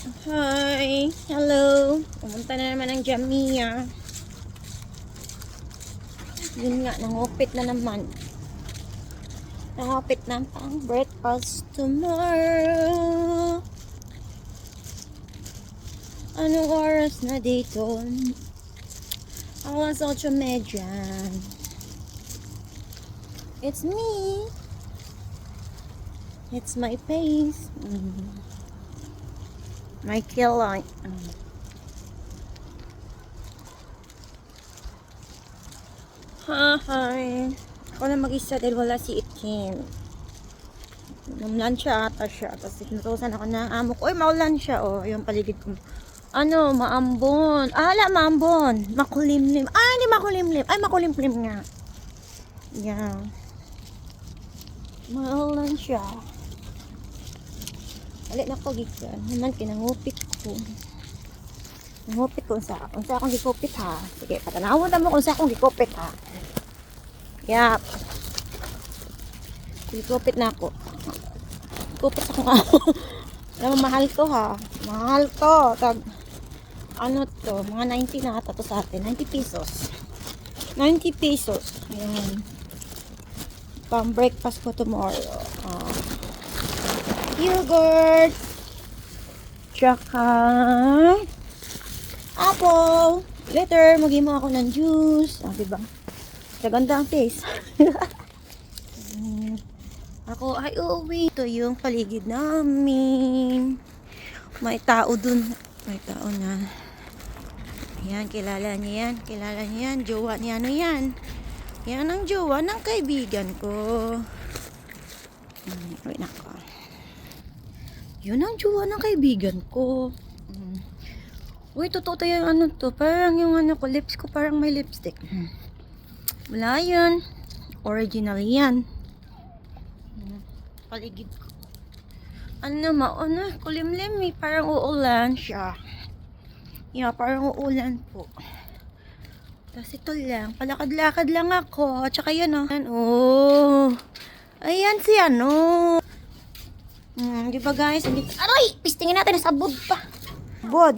Hi! Hello! Pumunta na naman ang Jamia. Yun nga, nangupit na naman. Nangupit na pang breakfast tomorrow. Anong oras na dito? Alas 8:30. It's me. It's my face. My kilay. Hi. Ako na mag-isa dahil wala si Itim. Namlan siya ata siya. Tapos inutusan ako ng amo ko. Uy, maulan siya. Oh, yung paligid ko. Ano, maambon. Ala, maambon. Makulimlim. Ah, hindi makulimlim. Ay, makulimlim nga. Yeah. Maulan siya. Alit na ko gikan. Naman kinangupit ko. Ngupit ko sa akong gikupit ha. Sige, patanawon mo kung sa akong gikupit ha. Yap. Gikupit na ako. Gikupit ako nga. Alam mo, mahal to ha. Mahal to. Tag, ano to, mga 90 na ata to sa atin. 90 pesos. 90 pesos. Ayan. Pang breakfast ko tomorrow. Yogurt. Tsaka apple. Later, mag-imo ako ng juice. Diba? Ganda ang taste. Ako ay uuwi. Ito yung paligid namin. May tao dun. May tao na. Yan, kilala niya yan. Kilala niya yan. Jowa niya. Ano yan? Yan ang jowa ng kaibigan ko. Wait na ko. Yun ang jowa ng kaibigan ko. Uy, totoo tayo yung ano to. Parang yung ano ko, lips ko parang may lipstick. Wala yan. Original yan. Paligid ko. Ano, mauna. Kulimlim eh. Parang uulan siya. Yeah, parang uulan po. Tapos ito lang. Palakad-lakad lang ako. At saka yun, oh. Oh. Ayan si ano. Di ba guys? Aray! Pistingin natin sa bod pa. Bod.